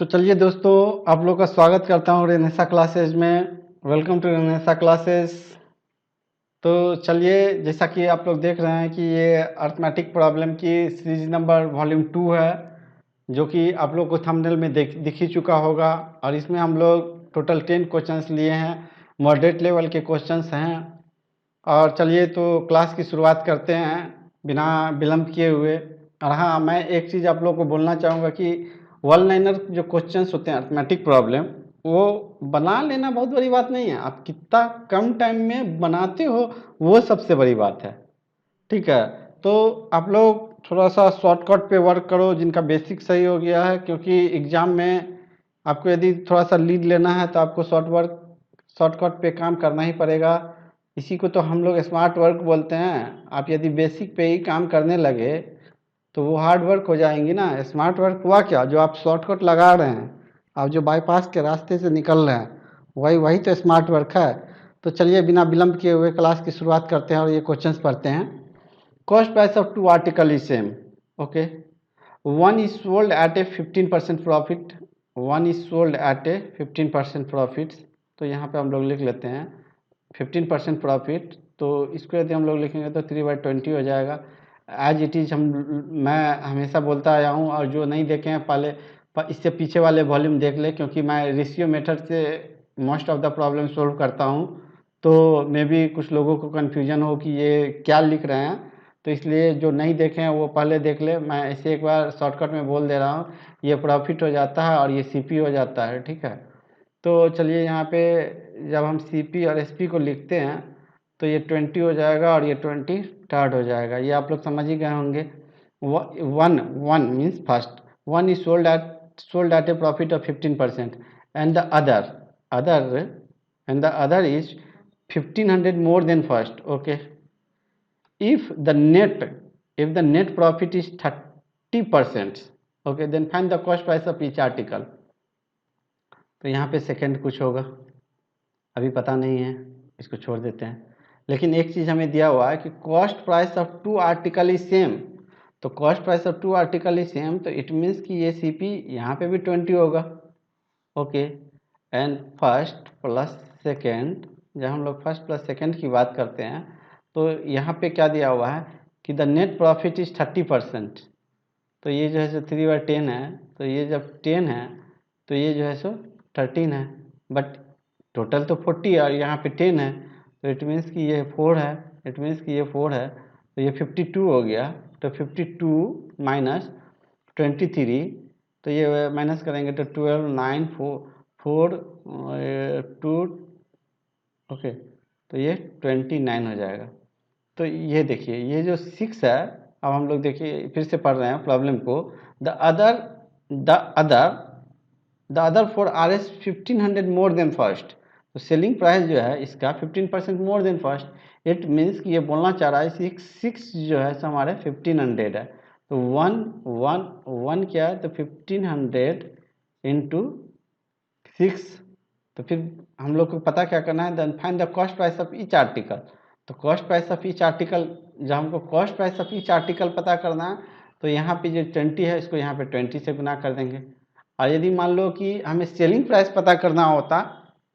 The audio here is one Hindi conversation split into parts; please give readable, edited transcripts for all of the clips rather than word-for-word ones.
तो चलिए दोस्तों, आप लोग का स्वागत करता हूँ रेनेसा क्लासेज में। Welcome to Renaissance classes. तो चलिए, जैसा कि आप लोग देख रहे हैं कि ये अर्थमेटिक प्रॉब्लम की सीरीज नंबर वॉल्यूम 2 है, जो कि आप लोग को थंबनेल में दिख ही चुका होगा। और इसमें हम लोग टोटल 10 क्वेश्चंस लिए हैं, मॉडरेट लेवल के क्वेश्चंस हैं। और चलिए तो क्लास की शुरुआत करते हैं बिना विलंब किए हुए। और हाँ, मैं एक चीज़ आप लोग को बोलना चाहूँगा कि वन लाइनर जो क्वेश्चंस होते हैं अर्थमेटिक प्रॉब्लम, वो बना लेना बहुत बड़ी बात नहीं है। आप कितना कम टाइम में बनाते हो, वो सबसे बड़ी बात है। ठीक है, तो आप लोग थोड़ा सा शॉर्टकट पे वर्क करो जिनका बेसिक सही हो गया है, क्योंकि एग्ज़ाम में आपको यदि थोड़ा सा लीड लेना है तो आपको शॉर्टकट पे काम करना ही पड़ेगा। इसी को तो हम लोग स्मार्ट वर्क बोलते हैं। आप यदि बेसिक पे ही काम करने लगे तो वो हार्ड वर्क हो जाएंगी ना। स्मार्ट वर्क हुआ क्या, जो आप शॉर्टकट लगा रहे हैं, आप जो बाईपास के रास्ते से निकल रहे हैं, वही वही तो स्मार्ट वर्क है। तो चलिए बिना विलंब किए हुए क्लास की शुरुआत करते हैं और ये क्वेश्चंस पढ़ते हैं। Cost price of two article is same. Okay. One is sold at a 15% profit. One is sold at a 15% profit. तो यहाँ पे हम लोग लिख लेते हैं 15% प्रॉफिट। तो इसको यदि हम लोग लिखेंगे तो 3/20 हो जाएगा। एज इट इज़ मैं हमेशा बोलता आया हूँ, और जो नहीं देखे हैं पहले इससे पीछे वाले वॉल्यूम देख ले, क्योंकि मैं रेशियो मेथड से most of the problem solve करता हूँ। तो मे भी कुछ लोगों को कन्फ्यूजन हो कि ये क्या लिख रहे हैं, तो इसलिए जो नहीं देखे हैं वो पहले देख ले। मैं ऐसे एक बार शॉर्टकट में बोल दे रहा हूँ, ये प्रॉफिट हो जाता है और ये सीपी हो जाता है। ठीक है, तो चलिए यहाँ पे जब हम सीपी और एसपी को लिखते हैं तो ये 20 हो जाएगा और ये 20 थर्ड हो जाएगा। ये आप लोग समझ ही गए होंगे। One one means first, one is sold at A profit of 15%, and the other is 1500 more than first. Okay, if the net profit is 30%, okay, then find the cost price of each article। तो यहाँ पे सेकंड कुछ होगा, अभी पता नहीं है, इसको छोड़ देते हैं। लेकिन एक चीज़ हमें दिया हुआ है कि cost price of two article is same. तो cost price of two article is same, तो इट मीन्स कि ये सीपी यहाँ पे भी 20 होगा। Okay, and first plus second, जब हम लोग फर्स्ट प्लस सेकेंड की बात करते हैं तो यहाँ पे क्या दिया हुआ है कि द नेट प्रॉफिट इज 30%। तो ये जो है सो 3/10 है, तो ये जब 10 है तो ये जो है सो 13 है, बट टोटल तो 40 है और यहाँ पे 10 है, तो इट मीन्स कि ये 4 है। इट मीन्स कि ये 4 है, तो ये 52 हो गया। तो 52 माइनस 23, तो ये माइनस करेंगे तो 12 9 4 2, ओके, तो ये 29 हो जाएगा। तो ये देखिए, ये जो 6 है, अब हम लोग देखिए फिर से पढ़ रहे हैं प्रॉब्लम को। The other the other the other for R S 1500 more than first. तो सेलिंग प्राइस जो है इसका 15% more than first. It means कि ये बोलना चाह रहा है सिक्स जो है सो हमारे 1500 है। तो वन वन वन क्या है, तो 1500 इंटू 6। तो फिर हम लोग को पता क्या करना है, then find the cost price of each article. तो cost price of each article, जब हमको cost price of each article पता करना है तो यहाँ पे जो 20 है इसको यहाँ पे 20 से गुना कर देंगे। और यदि मान लो कि हमें सेलिंग प्राइस पता करना होता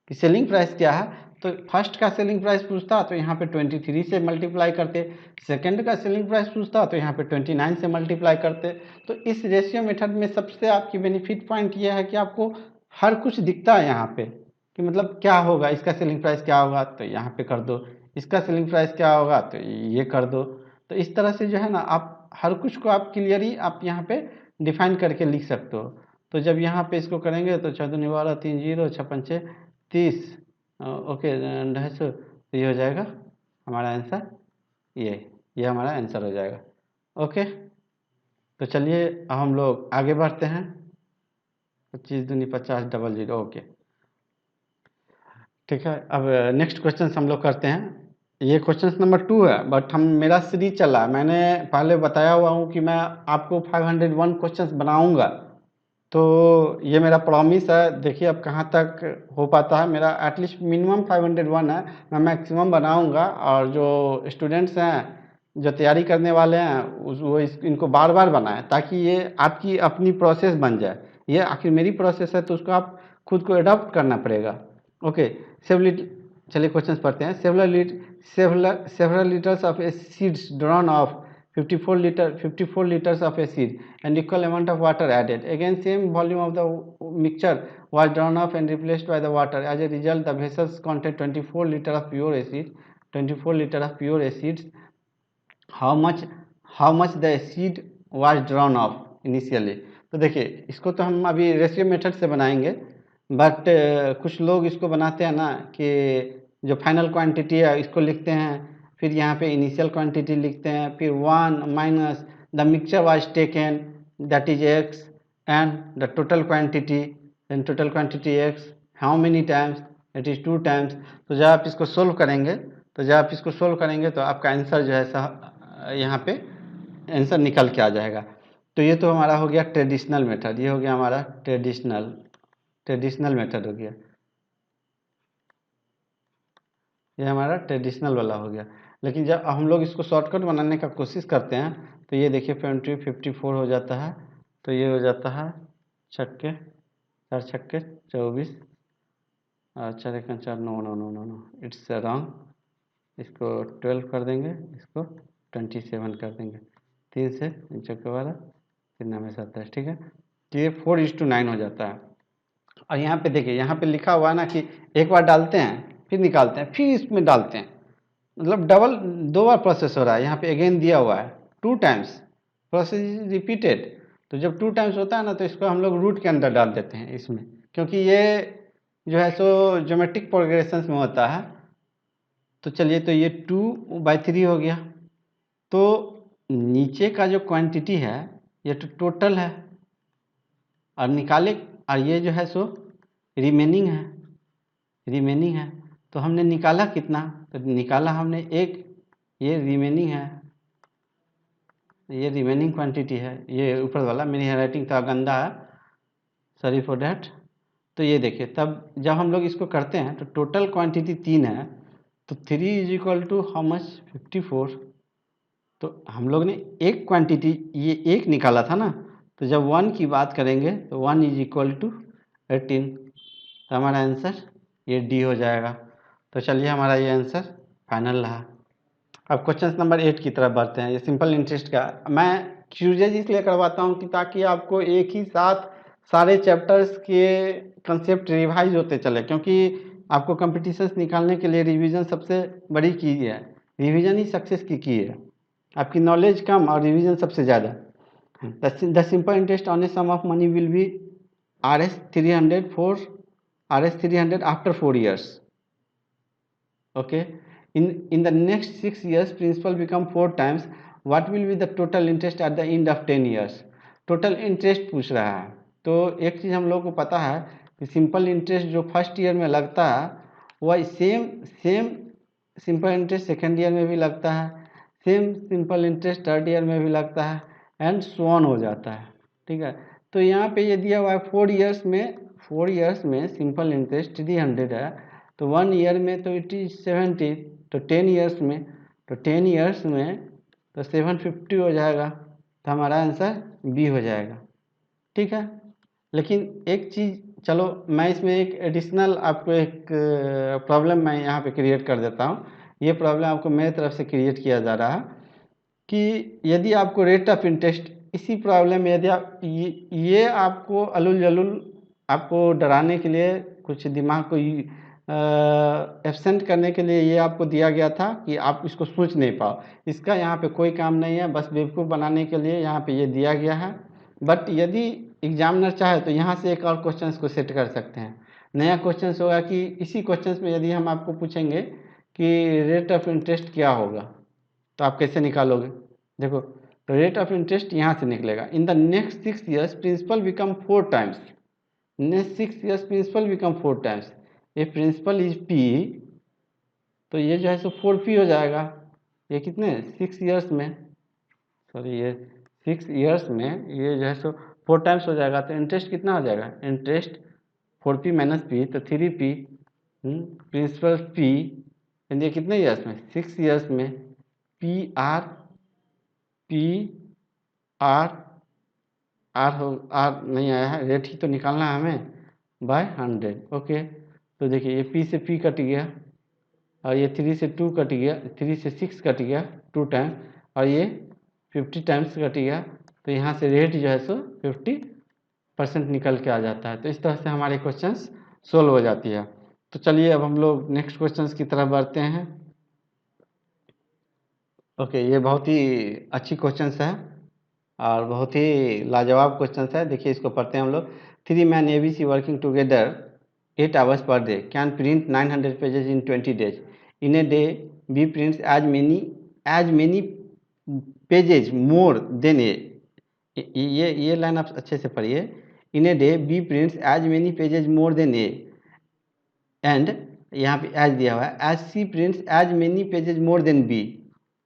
कि सेलिंग प्राइस क्या है, तो फर्स्ट का सेलिंग प्राइस पूछता तो यहाँ पे 23 से मल्टीप्लाई करते, सेकंड का सेलिंग प्राइस पूछता तो यहाँ पे 29 से मल्टीप्लाई करते। तो इस रेशियो मेथड में सबसे आपकी बेनिफिट पॉइंट ये है कि आपको हर कुछ दिखता है यहाँ पे, कि मतलब क्या होगा, इसका सेलिंग प्राइस क्या होगा तो यहाँ पे कर दो, इसका सेलिंग प्राइस क्या होगा तो ये कर दो। तो इस तरह से जो है ना, आप हर कुछ को आप क्लियरली आप यहाँ पे डिफाइन करके लिख सकते हो। तो जब यहाँ पे इसको करेंगे तो 14 12 3 0 6 5 30, ओके, 250, तो ये हो जाएगा हमारा आंसर। ये हमारा आंसर हो जाएगा। ओके, तो चलिए अब हम लोग आगे बढ़ते हैं। 25 दूनी 50 00, ओके, ठीक है। अब नेक्स्ट क्वेश्चन हम लोग करते हैं। ये क्वेश्चन नंबर 2 है, बट मेरा सीरीज चला है। मैंने पहले बताया हुआ हूँ कि मैं आपको 501 क्वेश्चंस बनाऊंगा। तो ये मेरा प्रॉमिस है, देखिए अब कहाँ तक हो पाता है। मेरा एटलीस्ट मिनिमम 501 है, मैं मैक्सिमम बनाऊंगा। और जो स्टूडेंट्स हैं, जो तैयारी करने वाले हैं, वो इनको बार बार बनाएं, ताकि ये आपकी अपनी प्रोसेस बन जाए। ये आखिर मेरी प्रोसेस है, तो उसको आप खुद को अडॉप्ट करना पड़ेगा। ओके, चलिए क्वेश्चन पढ़ते हैं। Several litres of A seeds drawn of 54 liters of a seed and equal amount of water added. Again, same volume of the mixture was drawn off and replaced by the water. As a result, the vessels contained 24 liters of pure acid. 24 liters of pure acids. How much the acid was drawn off initially? तो देखिए, इसको तो हम अभी रेशियो मेथड से बनाएंगे, बट कुछ लोग इसको बनाते हैं ना कि जो फाइनल क्वांटिटी है इसको लिखते हैं, फिर यहाँ पे इनिशियल क्वांटिटी लिखते हैं, फिर 1 minus the mixture was taken that is x and the total quantity, then total quantity x how many times, it is 2 times. तो जब आप इसको सोल्व करेंगे तो आपका आंसर जो है यहाँ पे आंसर निकल के आ जाएगा। तो ये तो हमारा हो गया ट्रेडिशनल मेथड, ये हो गया हमारा ट्रेडिशनल मेथड हो गया, ये हमारा ट्रेडिशनल वाला हो गया। लेकिन जब हम लोग इसको शॉर्टकट बनाने का कोशिश करते हैं तो ये देखिए 54 हो जाता है, तो ये हो जाता है 4 छक्के 24, 4 1 4, नो, इट्स रॉन्ग। इसको 12 कर देंगे, इसको 27 कर देंगे, 3 से 12, 3 में 27, ठीक है। तो ये 4:9 हो जाता है। और यहाँ पे देखिए, यहाँ पे लिखा हुआ है ना कि एक बार डालते हैं फिर निकालते हैं फिर इसमें डालते हैं, मतलब डबल 2 बार प्रोसेस हो रहा है। यहाँ पे अगेन दिया हुआ है 2 टाइम्स प्रोसेस इज रिपीटेड। तो जब 2 टाइम्स होता है ना, तो इसको हम लोग रूट के अंदर डाल देते हैं इसमें, क्योंकि ये जो है सो ज्योमेट्रिक प्रोग्रेशन में होता है। तो चलिए, तो ये 2/3 हो गया। तो नीचे का जो क्वांटिटी है ये तो टोटल है, और निकाले, और ये जो है सो रिमेनिंग है। तो हमने निकाला कितना, तो निकाला हमने 1, ये रिमेनिंग है, ये रिमेनिंग क्वांटिटी है। ये ऊपर वाला, मेरी हैंडराइटिंग थोड़ा गंदा है, सॉरी फॉर डैट। तो ये देखिए, तब जब हम लोग इसको करते हैं तो टोटल क्वांटिटी 3 है, तो 3 is equal to how much, 54। तो हम लोग ने एक क्वांटिटी ये 1 निकाला था ना, तो जब 1 की बात करेंगे तो 1 इज इक्वल टू 18। तो हमारा आंसर ये डी हो जाएगा। तो चलिए, हमारा ये आंसर फाइनल रहा। अब क्वेश्चन नंबर 8 की तरफ बढ़ते हैं। ये सिंपल इंटरेस्ट का मैं क्यूजेज इसलिए करवाता हूँ कि ताकि आपको एक ही साथ सारे चैप्टर्स के कंसेप्ट रिवाइज होते चले, क्योंकि आपको कंपटीशंस निकालने के लिए रिवीजन सबसे बड़ी की है, रिवीजन ही सक्सेस की है। आपकी नॉलेज कम और रिवीजन सबसे ज़्यादा। The simple interest on a sum of money will be RS 300 after 4 years. Okay, in the next 6 years principal become 4 times. What will be the total interest at the end of 10 years? Total interest पूछ रहा है। तो एक चीज़ हम लोग को पता है कि सिंपल इंटरेस्ट जो फर्स्ट ईयर में लगता है वह same simple interest second year में भी लगता है, same simple interest third year में भी लगता है, एंड सो ऑन हो जाता है, ठीक है। तो यहाँ पे ये दिया हुआ है 4 इयर्स में सिंपल इंटरेस्ट 300 है, तो 1 ईयर में तो इट इज 70, तो 10 इयर्स में तो 750 हो जाएगा। तो हमारा आंसर बी हो जाएगा, ठीक है। लेकिन एक चीज़, चलो मैं इसमें एक एडिशनल आपको एक प्रॉब्लम मैं यहाँ पे क्रिएट कर देता हूँ। ये प्रॉब्लम आपको मेरे तरफ से क्रिएट किया जा रहा है कि यदि आपको रेट ऑफ इंटरेस्ट, इसी प्रॉब्लम में यदि आप ये आपको अलुल जलुल आपको डराने के लिए, कुछ दिमाग को एब्सेंट करने के लिए ये आपको दिया गया था कि आप इसको सोच नहीं पाओ। इसका यहाँ पे कोई काम नहीं है, बस बेवकूफ़ बनाने के लिए यहाँ पे ये दिया गया है। बट यदि एग्जामिनर चाहे तो यहाँ से एक और क्वेश्चन को सेट कर सकते हैं। नया क्वेश्चन होगा कि इसी क्वेश्चन में यदि हम आपको पूछेंगे कि रेट ऑफ इंटरेस्ट क्या होगा, तो आप कैसे निकालोगे। देखो, तो रेट ऑफ इंटरेस्ट यहाँ से निकलेगा। In the next 6 years principal become 4 times। Next 6 years principal become 4 times। ये प्रिंसिपल इज P, तो ये जो है सो 4P हो जाएगा। ये कितने 6 years में, सॉरी ये 6 years में ये जो है सो 4 times हो जाएगा। तो इंटरेस्ट कितना हो जाएगा, इंटरेस्ट 4P माइनस P, तो 3P प्रिंसिपल P, ये कितने ईयर्स में, 6 years में। P R आर नहीं आया है, रेट ही तो निकालना है हमें बाय 100। ओके, तो देखिए ये पी से पी कट गया, और ये 3 से 2 कट गया, 3 से 6 कट गया 2 टाइम, और ये 50 टाइम्स कट गया, तो यहाँ से रेट जो है सो 50% निकल के आ जाता है। तो इस तरह से हमारे क्वेश्चंस सोल्व हो जाती है। तो चलिए अब हम लोग नेक्स्ट क्वेश्चंस की तरफ बढ़ते हैं। ओके, ये बहुत ही अच्छी क्वेश्चंस है और बहुत ही लाजवाब क्वेश्चंस है। देखिए इसको पढ़ते हैं हम लोग। 3 man ABC working together 8 hours per day can print 900 pages in 20 days. In a day, B prints as many pages more than A. ये लाइन आप अच्छे से पढ़िए। In A day B prints as many pages more than A, and यहाँ पे एज दिया हुआ है, as C prints as many pages more than B.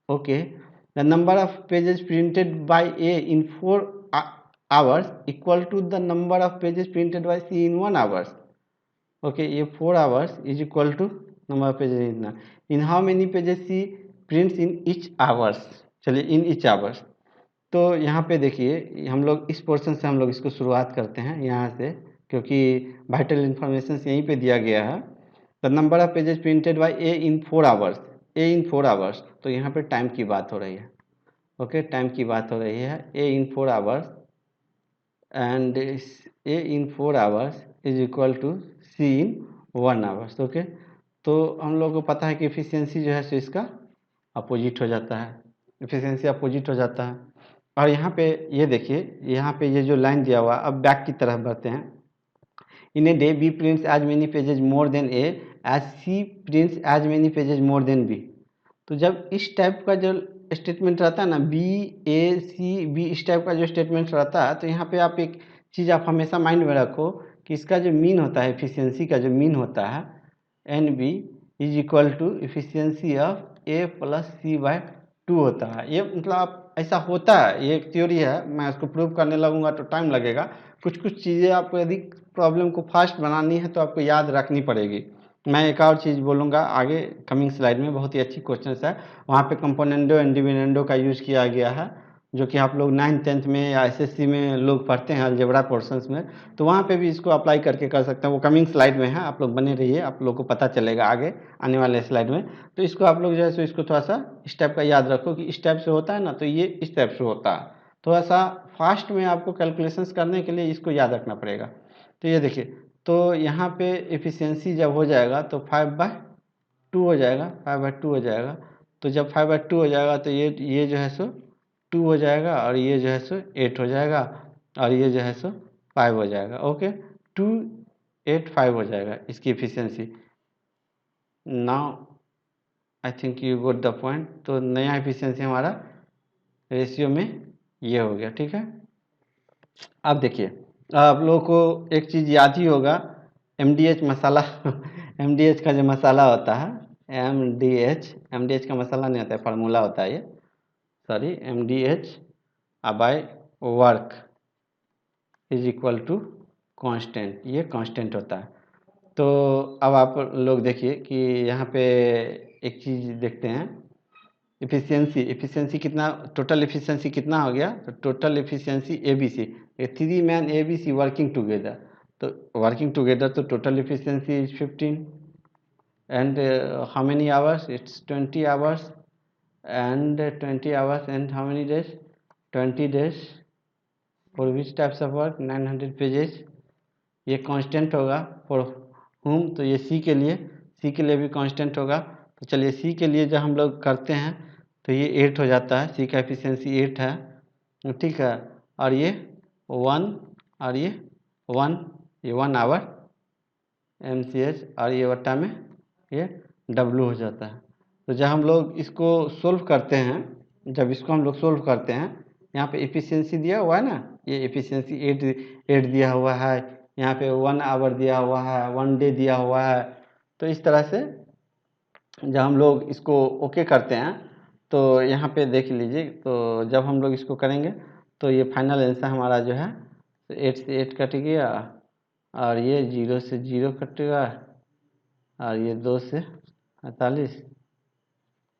Okay, the number of pages printed by A in 4 hours equal to the number of pages printed by C in 1 hours। Okay, ये 4 hours is equal to number of pages इतना। इन how many pages C prints in each hours. चलिए इन ईच आवर्स, तो यहाँ पे देखिए हम लोग इस पोर्शन से हम लोग इसको शुरुआत करते हैं यहाँ से, क्योंकि वाइटल इन्फॉर्मेशन यहीं पे दिया गया है। The number of pages printed by A in 4 hours, A in 4 hours, तो यहाँ पे टाइम की बात हो रही है। ओके, टाइम की बात हो रही है, A in 4 hours and A in 4 hours is equal to C in 1 hours। Okay, तो हम लोग को पता है कि एफिशिएंसी जो है सो इसका अपोजिट हो जाता है, एफिशिएंसी अपोजिट हो जाता है। और यहाँ पे ये देखिए, यहाँ पे ये जो लाइन दिया हुआ, अब बैक की तरफ बढ़ते हैं। In A day B prints as many pages more than A, as C prints as many pages more than B. तो जब इस टाइप का जो स्टेटमेंट रहता है ना, बी ए सी बी, इस टाइप का जो स्टेटमेंट रहता है, तो यहाँ पे आप एक चीज़ आप हमेशा माइंड में रखो कि इसका जो मीन होता है, एफिशिएंसी का जो मीन होता है, and B is equal to efficiency of A plus C by 2 होता है। ये मतलब आप ऐसा होता है, ये एक थ्योरी है, मैं इसको प्रूव करने लगूंगा तो टाइम लगेगा। कुछ कुछ चीज़ें आपको यदि प्रॉब्लम को फास्ट बनानी है तो आपको याद रखनी पड़ेगी। मैं एक और चीज़ बोलूँगा आगे कमिंग स्लाइड में, बहुत ही अच्छी क्वेश्चन है, वहाँ पे कंपोनेंडो एंड डिविडेंडो का यूज़ किया गया है, जो कि आप लोग 9th 10th में या एसएससी में लोग पढ़ते हैं अलजेब्रा पोर्शंस में, तो वहाँ पे भी इसको अप्लाई करके कर सकते हैं। वो कमिंग स्लाइड में है, आप लोग बने रहिए, आप लोग को पता चलेगा आगे आने वाले स्लाइड में। तो इसको आप लोग जो है सो इसको थोड़ा सा इस टाइप का याद रखो कि इस टाइप से होता है ना, तो ये इस टाइप से होता है। थोड़ा सा फास्ट में आपको कैलकुलेशंस करने के लिए इसको याद रखना पड़ेगा। तो ये देखिए, तो यहाँ पे एफिशिएंसी जब हो जाएगा तो 5/2 हो जाएगा, 5/2 हो जाएगा। तो जब 5/2 हो जाएगा तो ये जो है सो 2 हो जाएगा, और ये जो है सो 8 हो जाएगा, और ये जो है सो 5 हो जाएगा। ओके, 2 8 5 हो जाएगा इसकी efficiency. Now I think you got the point. तो नया एफिशिएंसी हमारा रेशियो में ये हो गया, ठीक है। अब देखिए, आप लोगों को एक चीज़ याद ही होगा, MDH मसाला MDH का जो मसाला होता है, MDH का मसाला नहीं होता है, फार्मूला होता है ये, sorry, MDH by work is equal to constant, ये कांस्टेंट होता है। तो अब आप लोग देखिए कि यहाँ पे एक चीज़ देखते हैं, एफिशिएंसी कितना, टोटल एफिशिएंसी कितना हो गया, तो total efficiency ABC, 3 man ABC working together, तो वर्किंग टुगेदर तो total efficiency is 15, and how many hours, it's 20 hours, and 20 hours and how many days, 20 days, for which types of work 900 pages. ये कांस्टेंट होगा फॉर हुम, तो ये सी के लिए भी कांस्टेंट होगा। तो चलिए सी के लिए जब हम लोग करते हैं तो ये 8 हो जाता है, सी का एफिशिएंसी 8 है, ठीक है। और ये 1, और ये 1, ये 1 आवर MCH, और ये वट्टा में ये W हो जाता है। तो जब हम लोग इसको सोल्व करते हैं, जब इसको हम लोग सोल्व करते हैं, यहाँ पे एफिशिएंसी दिया हुआ है ना, ये एफिशिएंसी 8 दिया हुआ है, यहाँ पे 1 आवर दिया हुआ है, 1 डे दिया हुआ है। तो इस तरह से जब हम लोग इसको ओके करते हैं, तो यहाँ पे देख लीजिए, तो जब हम लोग इसको करेंगे तो ये फाइनल आंसर हमारा जो है 8 से 8 कट गया, और ये 0 से 0 कटेगा, और ये 2 से 48,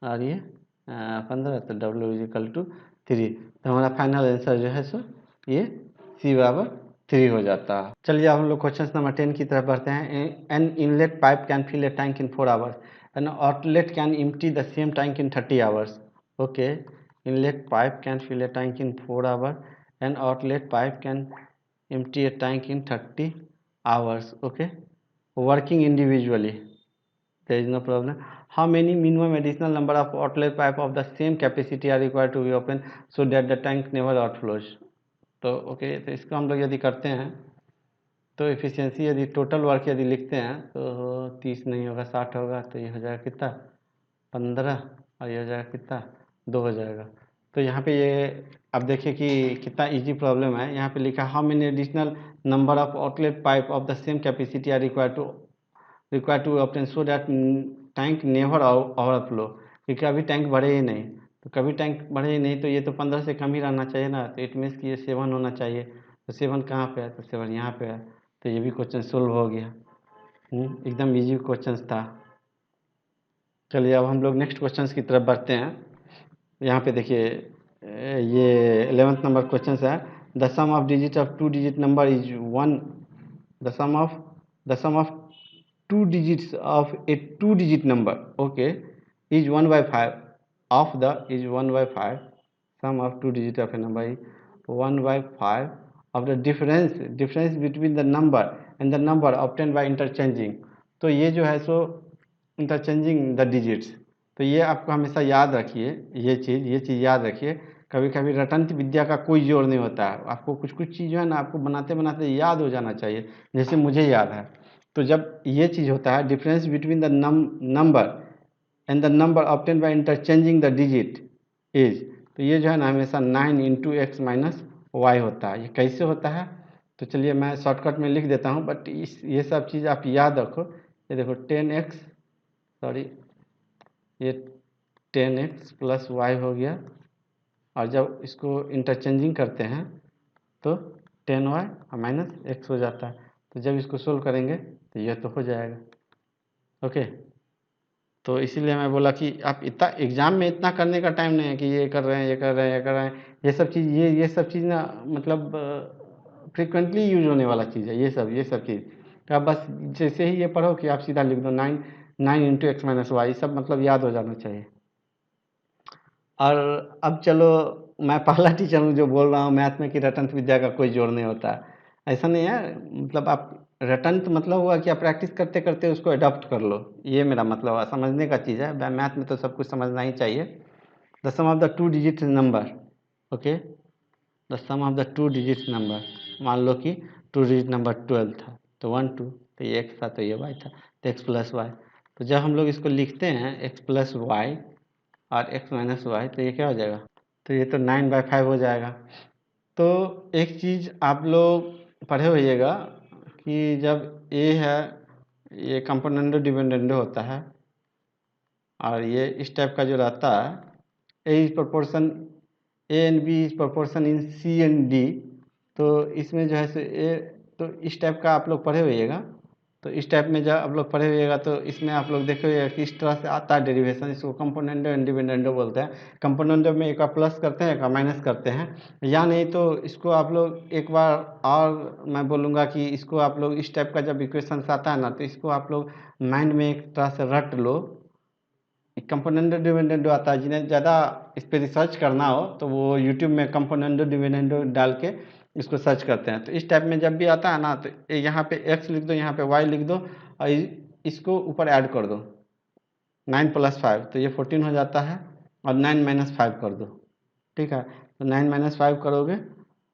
और ये 15, तो W इज इक्वल टू 3। तो हमारा फाइनल आंसर जो है सो ये सी बराबर 3 हो जाता है। चलिए अब हम लोग क्वेश्चन नंबर 10 की तरफ बढ़ते हैं। An inlet pipe can fill a tank in 4 hours, an outlet can empty the same tank in 30 hours. Okay, inlet pipe can fill a tank in 4 hour, an outlet pipe can empty a tank in 30 hours. Okay, working individually, there is no problem. How many minimum additional number of outlet pipe of the same capacity are required to be open so that the tank never outflows? तो ओके, तो इसको हम लोग यदि करते हैं तो एफिशिएंसी यदि टोटल वर्क यदि लिखते हैं तो 30 नहीं होगा, 60 होगा, तो ये हो जाएगा कितना 15, और ये हो जाएगा कितना 2 हो जाएगा। तो यहाँ पे ये अब देखिए कि कितना इजी प्रॉब्लम है। यहाँ पे लिखा how many additional number of outlet pipe of the same capacity are required to obtain so that tank never overflow, कि कभी टैंक बढ़े ही नहीं। तो कभी टैंक बढ़े ही नहीं तो ये तो 15 से कम ही रहना चाहिए ना, तो इट मीन्स कि ये 7 होना चाहिए। तो 7 कहाँ पे है, तो 7 यहाँ पे है। तो ये भी क्वेश्चन सोल्व हो गया। एकदम इजी क्वेश्चन था। चलिए अब हम लोग नेक्स्ट क्वेश्चन की तरफ बढ़ते हैं। यहाँ पे देखिए ये 11th नंबर क्वेश्चन है। The sum of digit of 2 digit number is 1, the sum of 2 digits of a 2 digit number, okay, is 1/5 of the is 1/5, sum of 2 digit of a number is 1/5 of the difference between the number and the number obtained by interchanging। तो ये जो है सो इंटरचेंजिंग द डिजिट्स, तो ये आपको हमेशा याद रखिए, ये चीज़ याद रखिए। कभी कभी रटंत विद्या का कोई जोर नहीं होता है। आपको कुछ चीज़ जो है ना आपको बनाते बनाते याद हो जाना चाहिए, जैसे मुझे याद है। तो जब ये चीज़ होता है difference between the number and the number obtain by interchanging the digit is, तो ये जो है ना हमेशा 9 × x - y होता है। ये कैसे होता है तो चलिए मैं शॉर्टकट में लिख देता हूँ, बट ये सब चीज़ आप याद रखो। ये देखो 10x, सॉरी ये 10x + y हो गया, और जब इसको इंटरचेंजिंग करते हैं तो 10y - x हो जाता है। तो जब इसको सोल्व करेंगे तो ये तो हो जाएगा। ओके, तो इसीलिए मैं बोला कि आप इतना एग्ज़ाम में इतना करने का टाइम नहीं है कि ये कर रहे हैं, ये कर रहे हैं, ये कर रहे हैं। ये सब चीज़ ना मतलब फ्रिक्वेंटली यूज होने वाला चीज़ है ये सब चीज़। तो आप बस जैसे ही ये पढ़ो कि आप सीधा लिख दो 9 × x - y, सब मतलब याद हो जाना चाहिए। और अब चलो मैं पहला टीचर हूँ जो बोल रहा हूँ मैथ में कि रटंत विद्या का कोई जोर नहीं होता है। ऐसा नहीं है, मतलब आप रटंत मतलब हुआ कि आप प्रैक्टिस करते करते उसको अडॉप्ट कर लो, ये मेरा मतलब है। समझने का चीज़ है, मैथ में तो सब कुछ समझना ही चाहिए। The sum of the 2 digit number, okay, the sum of the 2 digit number, मान लो कि 2 डिजिट नंबर 12 था, तो 1 2, तो ये x था, तो ये y था, तो x + y। तो जब हम लोग इसको लिखते हैं x + y और x - y, तो ये क्या हो जाएगा, तो ये तो 9/5 हो जाएगा। तो एक चीज़ आप लोग पढ़े होइएगा कि जब a है ये कंपोनेंडो डिपेंडेंडो होता है, और ये इस टाइप का जो रहता है a is proportion a and b is proportion in c and d, तो इसमें जो है सो a, तो इस टाइप का आप लोग पढ़े होइएगा। तो इस टाइप में जब आप लोग पढ़े होइएगा तो इसमें आप लोग देखे होइएगा कि इस तरह से आता है डेरिवेशन। इसको कंपोनेंडो एंड डिपेंडेंडो बोलते हैं। कंपोनेंडो में एक का प्लस करते हैं, एक का माइनस करते हैं, या नहीं तो इसको आप लोग एक बार और मैं बोलूँगा कि इसको आप लोग इस टाइप का जब इक्वेशन आता है ना तो इसको आप लोग माइंड में एक तरह से रट लो। कंपोनेंडो डिविडेंडो आता है, जिन्हें ज़्यादा इस पर रिसर्च करना हो तो वो यूट्यूब में कंपोनेंडो डिविडेंडो डाल के इसको सर्च करते हैं। तो इस टाइप में जब भी आता है ना तो यहाँ पे x लिख दो, यहाँ पे y लिख दो, और इसको ऊपर ऐड कर दो 9 + 5, तो ये 14 हो जाता है, और 9 - 5 कर दो, ठीक है। तो 9 - 5 करोगे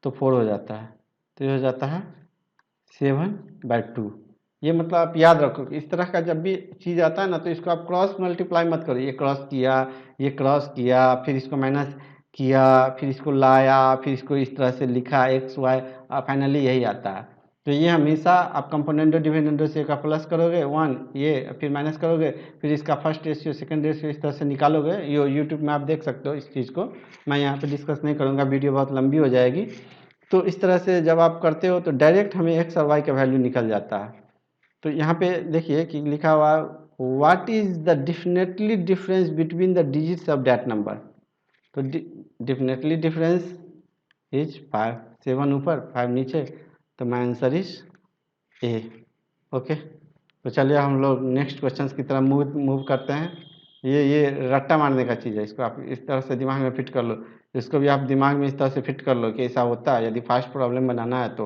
तो 4 हो जाता है, तो ये हो जाता है 7/2। ये मतलब आप याद रखो कि इस तरह का जब भी चीज़ आता है ना तो इसको आप क्रॉस मल्टीप्लाई मत करो। ये क्रॉस किया, ये क्रॉस किया, फिर इसको माइनस किया, फिर इसको लाया, फिर इसको इस तरह से लिखा x y, फाइनली यही आता है। तो ये हमेशा आप कंपोनेंडो डिविडेंडो से का प्लस करोगे 1, ये फिर माइनस करोगे, फिर इसका फर्स्ट रेशियो सेकंड रेशियो इस तरह से निकालोगे। ये यूट्यूब में आप देख सकते हो इस चीज़ को, मैं यहाँ पे डिस्कस नहीं करूँगा, वीडियो बहुत लंबी हो जाएगी। तो इस तरह से जब आप करते हो तो डायरेक्ट हमें x और y का वैल्यू निकल जाता है। तो यहाँ पे देखिए कि लिखा हुआ what is the definitely difference between the digits of that number. तो डेफिनेटली डिफरेंस इज 5 7 ऊपर 5 नीचे, तो my answer is a. Okay, तो चलिए हम लोग नेक्स्ट क्वेश्चन की तरफ मूव करते हैं। ये रट्टा मारने का चीज़ है, इसको आप इस तरह से दिमाग में फिट कर लो, इसको भी आप दिमाग में इस तरह से फिट कर लो कि ऐसा होता है यदि फास्ट प्रॉब्लम बनाना है तो।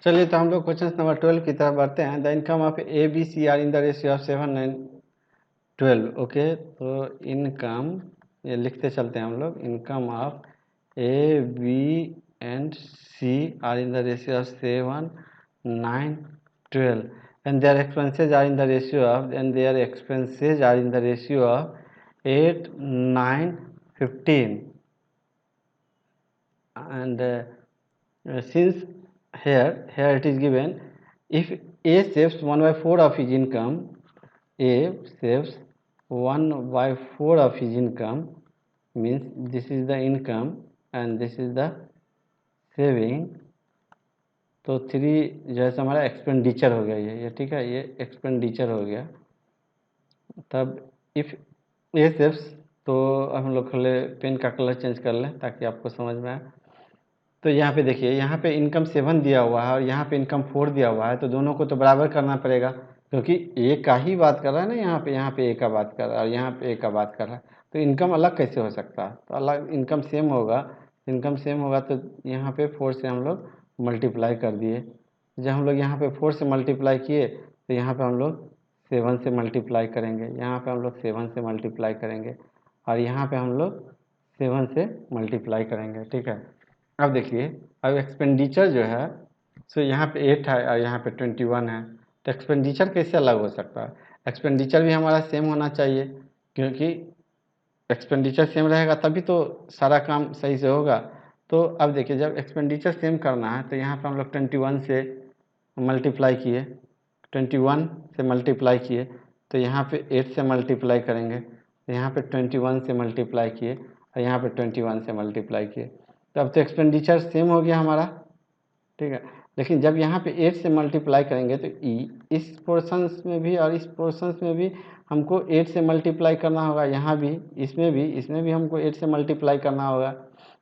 चलिए तो हम लोग क्वेश्चन नंबर 12 की तरफ बढ़ते हैं। The income of A B C are in the ratio of 7, 9, 12। Okay, तो इनकम ये लिखते चलते हैं हम लोग। Income of A B and C are in the ratio of 7, 9, 12 and their expenses are in the ratio of 8, 9, 15 and since here it is given, if A saves 1/4 of his income, A saves 1/4 of his income, means this is the income and this is the saving, तो 3 जो है हमारा एक्सपेंडिचर हो गया ये ठीक है, ये एक्सपेंडिचर हो गया। तब इफ़ ए सेव्स, तो हम लोग पहले पेन का कलर चेंज कर लें ताकि आपको समझ में आए। तो यहाँ पे देखिए, यहाँ पे इनकम 7 दिया हुआ है और यहाँ पे इनकम 4 दिया हुआ है, तो दोनों को तो बराबर करना पड़ेगा, क्योंकि ए का ही बात कर रहा है ना, यहाँ पे ए का बात कर रहा है और यहाँ पे ए का बात कर रहा है, तो इनकम अलग कैसे हो सकता है? तो अलग इनकम सेम होगा। इनकम सेम होगा तो यहाँ पे 4 से हम लोग मल्टीप्लाई कर दिए। जब हम लोग यहाँ पे 4 से मल्टीप्लाई किए तो यहाँ पे हम लोग 7 से मल्टीप्लाई करेंगे, यहाँ पे हम लोग 7 से मल्टीप्लाई करेंगे और यहाँ पे हम लोग 7 से मल्टीप्लाई करेंगे। ठीक है, अब देखिए, अब एक्सपेंडिचर जो है, सो यहाँ पे 8 है और यहाँ पे 21 है, तो एक्सपेंडिचर कैसे अलग हो सकता है? एक्सपेंडिचर भी हमारा सेम होना चाहिए, क्योंकि एक्सपेंडिचर सेम रहेगा तभी तो सारा काम सही से होगा। तो अब देखिए, जब एक्सपेंडिचर सेम करना है तो यहाँ पे हम लोग 21 से मल्टीप्लाई किए, 21 से मल्टीप्लाई किए, तो यहाँ पे 8 से मल्टीप्लाई करेंगे, तो यहाँ पे 21 से मल्टीप्लाई किए और यहाँ पे 21 से मल्टीप्लाई किए, तो अब तो एक्सपेंडिचर सेम हो गया हमारा। ठीक है, लेकिन जब यहाँ पे 8 से मल्टीप्लाई करेंगे तो इस पोर्शंस में भी और इस पोर्शंस में भी हमको 8 से मल्टीप्लाई करना होगा, यहाँ भी इसमें भी हमको 8 से मल्टीप्लाई करना होगा।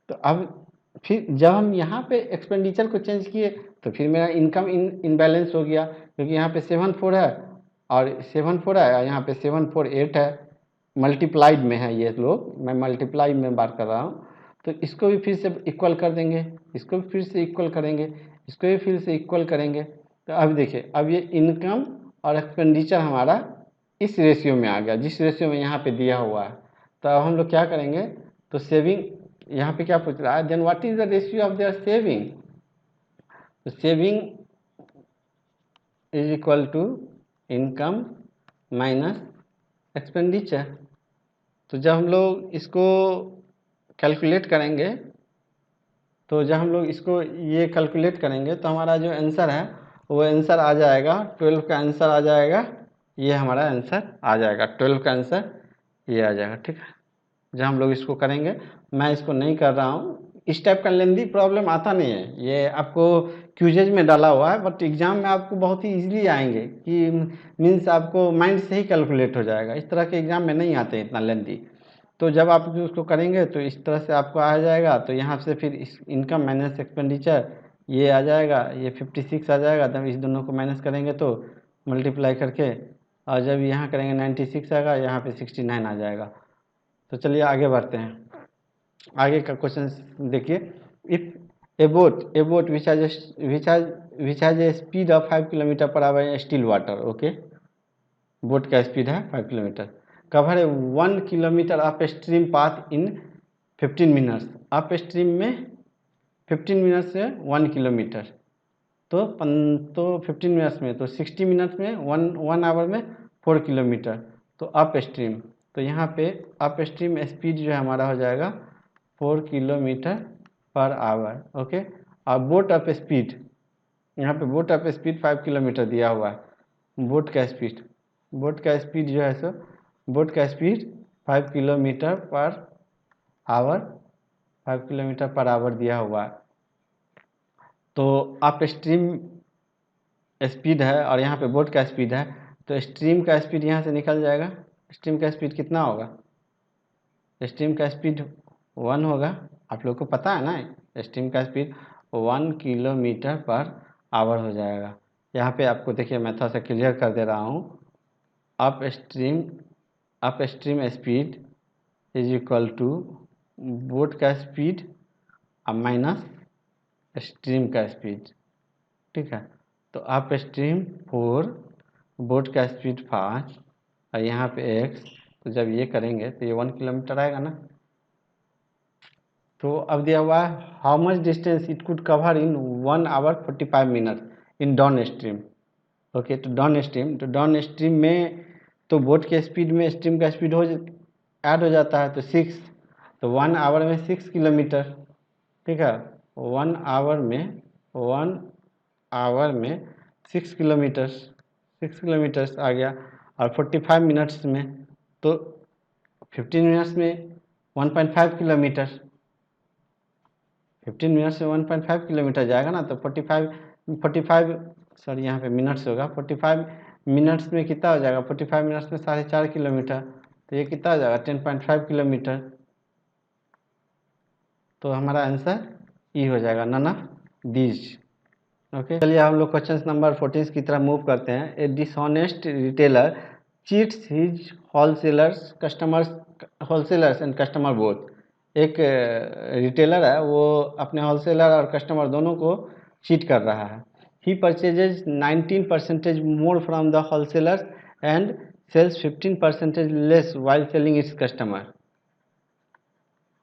तो अब फिर जब हम यहाँ पे एक्सपेंडिचर को चेंज किए तो फिर मेरा इनकम इनबैलेंस हो गया, क्योंकि यहाँ पे 7 4 है और 7 4 है और यहाँ पे 7 4 8 है, मल्टीप्लाइड में है ये लोग, मैं मल्टीप्लाई में बात कर रहा हूँ। तो इसको भी फिर से इक्वल कर देंगे, इसको भी फिर से इक्वल करेंगे, इसको भी फिर से इक्वल करेंगे। तो अब देखिए, अब ये इनकम और एक्सपेंडिचर हमारा इस रेशियो में आ गया, जिस रेशियो में यहाँ पे दिया हुआ है। तो अब हम लोग क्या करेंगे, तो सेविंग, यहाँ पे क्या पूछ रहा है, then what is the ratio of their saving? तो saving is equal to income minus expenditure. तो जब हम लोग इसको कैलकुलेट करेंगे, तो जब हम लोग इसको ये कैलकुलेट करेंगे तो हमारा जो आंसर है वो आंसर आ जाएगा, 12 का आंसर आ जाएगा, ये हमारा आंसर आ जाएगा, 12 का आंसर ये आ जाएगा। ठीक है, जब हम लोग इसको करेंगे, मैं इसको नहीं कर रहा हूँ, इस टाइप का लेंदी प्रॉब्लम आता नहीं है, ये आपको क्यूजेज में डाला हुआ है, बट एग्जाम में आपको बहुत ही ईजिली आएंगे कि मीन्स आपको माइंड से ही कैलकुलेट हो जाएगा। इस तरह के एग्जाम में नहीं आते इतना लेंदी। तो जब आप उसको करेंगे तो इस तरह से आपको आ जाएगा, तो यहाँ से फिर इस इनकम माइनस एक्सपेंडिचर ये आ जाएगा, ये 56 आ जाएगा, तब इस दोनों को माइनस करेंगे तो मल्टीप्लाई करके, और जब यहाँ करेंगे 96 आएगा, यहाँ पे 69 आ जाएगा। तो चलिए आगे बढ़ते हैं, आगे का क्वेश्चन देखिए। If A boat which has a speed of 5 kilometre per hour still water, okay, boat का स्पीड है 5 किलोमीटर, कवर ए 1 किलोमीटर अप स्ट्रीम पाथ इन 15 मिनट्स, अप स्ट्रीम में 15 मिनट से 1 किलोमीटर, तो 15 मिनट्स में, तो 60 मिनट्स में 1 आवर में 4 किलोमीटर, तो अप स्ट्रीम, तो यहाँ पे अप स्ट्रीम स्पीड जो है हमारा हो जाएगा 4 किलोमीटर पर आवर। ओके, और बोट अप स्पीड, यहाँ पे बोट अप स्पीड 5 किलोमीटर दिया हुआ है, बोट का स्पीड जो है सो, बोट का speed 5 kilometre per hour, 5 kilometre per hour दिया हुआ है। तो अप स्ट्रीम स्पीड है और यहाँ पे बोट का स्पीड है, तो स्ट्रीम का स्पीड यहाँ से निकल जाएगा। स्ट्रीम का स्पीड कितना होगा? स्ट्रीम का स्पीड 1 होगा, आप लोग को पता है ना स्ट्रीम का स्पीड 1 किलोमीटर पर आवर हो जाएगा। यहाँ पे आपको देखिए मैं थोड़ा सा क्लियर कर दे रहा हूँ। Upstream speed is equal to boat का स्पीड और माइनस स्ट्रीम का स्पीड, ठीक है। तो अप स्ट्रीम 4, बोट का स्पीड 5 और यहाँ पे x, तो जब ये करेंगे तो ये 1 किलोमीटर आएगा ना। तो अब दिया हुआ है how much distance it could cover in 1 hour 45 minute in downstream. Okay, तो डाउन स्ट्रीम में तो बोट के स्पीड में स्ट्रीम का स्पीड ऐड हो जाता है, तो 6, तो 1 आवर में 6 किलोमीटर, ठीक है। 1 आवर में 6 किलोमीटर्स आ गया। और 45 मिनट्स में तो 15 मिनट्स में 1.5 किलोमीटर, 15 मिनट्स में 1.5 किलोमीटर जाएगा ना। तो 45 सॉरी यहाँ पे मिनट्स होगा, 45 मिनट्स में कितना हो जाएगा, 45 मिनट्स में 4.5 किलोमीटर, तो ये कितना हो जाएगा 10.5 किलोमीटर। तो हमारा आंसर ई हो जाएगा, नन ऑफ दीज। ओके, चलिए हम लोग क्वेश्चन नंबर 14 की तरफ मूव करते हैं। ए dishonest retailer cheats his wholesalers and customer both. एक रिटेलर है, वो अपने होलसेलर और कस्टमर दोनों को चीट कर रहा है। He purchases 19% more from the wholesalers and sales 15% less while selling its customer.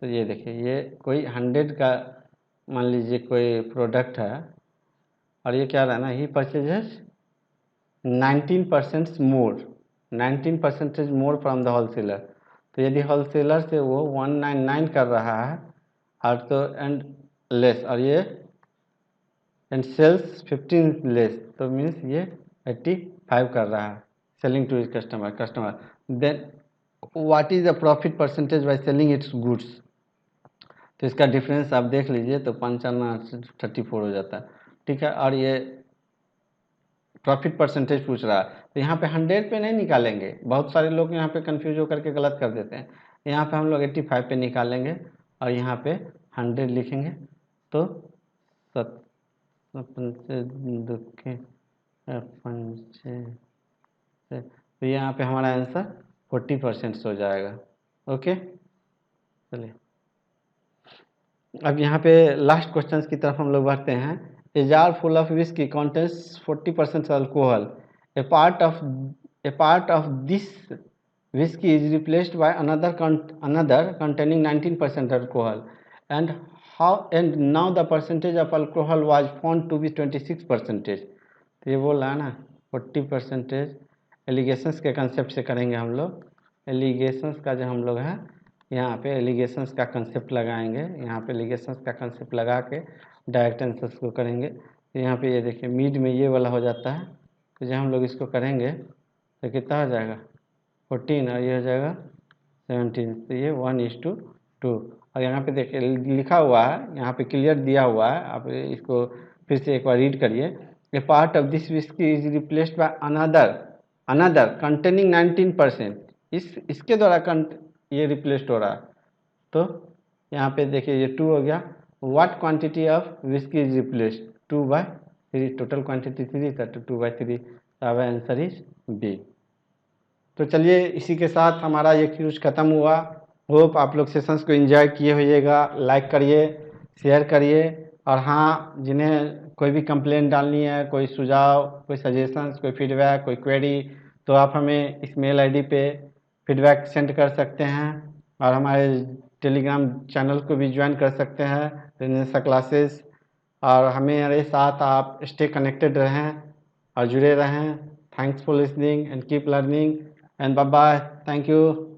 तो ये देखिए, ये कोई 100 का मान लीजिए कोई प्रोडक्ट है और ये क्या रहा है ना, he purchases 19% more from the wholesaler. तो यदि होलसेलर से वो 199 कर रहा है और तो एंड लेस, और ये एंड सेल्स 15 लेस, तो मीन्स ये 85 कर रहा है selling to customer. Then what is the profit percentage by selling its goods. तो इसका डिफरेंस आप देख लीजिए, तो 55 34 हो जाता है, ठीक है। और ये प्रॉफिट परसेंटेज पूछ रहा है, तो यहाँ पे 100 पे नहीं निकालेंगे। बहुत सारे लोग यहाँ पे कंफ्यूज होकर के गलत कर देते हैं। यहाँ पे हम लोग 85 पे निकालेंगे और यहाँ पे 100 लिखेंगे। तो तो यहाँ पे हमारा आंसर 40% हो जाएगा। ओके, चलिए अब यहाँ पे लास्ट क्वेश्चन की तरफ हम लोग बढ़ते हैं। A jar full of whisky contains 40% alcohol. A part of this whiskey is replaced by another containing 19% alcohol. And now the percentage of alcohol was found to be 26%. तो ये बोल रहा है ना 40%। एलिगेशंस के कंसेप्ट से करेंगे हम लोग। एलिगेशंस का जो हम लोग है, यहाँ पे एलिगेशंस का कंसेप्ट लगाएंगे। यहाँ पे एलिगेशंस का कंसेप्ट लगा के डायरेक्ट आंसर्स को करेंगे। तो यहाँ पे ये देखिए मिड में ये वाला हो जाता है, तो जब हम लोग इसको करेंगे तो कितना हो जाएगा 14 और ये हो जाएगा 17। तो ये 1:2। और यहाँ पे देखिए लिखा हुआ है, यहाँ पे क्लियर दिया हुआ है, आप इसको फिर से एक बार रीड करिए। A part of this whisky is replaced by another containing 19%। इसके द्वारा ये रिप्लेस्ड हो रहा है। तो यहाँ पे देखिए ये 2 हो गया। What quantity of whisky is replaced 2/3, total quantity 3 था, तो 2/3। तो आंसर इज बी। तो चलिए इसी के साथ हमारा ये क्यूज खत्म हुआ। होप आप लोग सेशंस को एंजॉय किए होइएगा। लाइक करिए, शेयर करिए, और हाँ, जिन्हें कोई भी कंप्लेंट डालनी है, कोई सुझाव, कोई सजेशंस, कोई फीडबैक, कोई क्वेरी, तो आप हमें इस मेल आईडी पे फीडबैक सेंड कर सकते हैं। और हमारे टेलीग्राम चैनल को भी ज्वाइन कर सकते हैं, रेनेसा क्लासेस। और हमारे साथ आप स्टे कनेक्टेड रहें और जुड़े रहें। Thanks for listening and keep learning and bye bye. Thank you.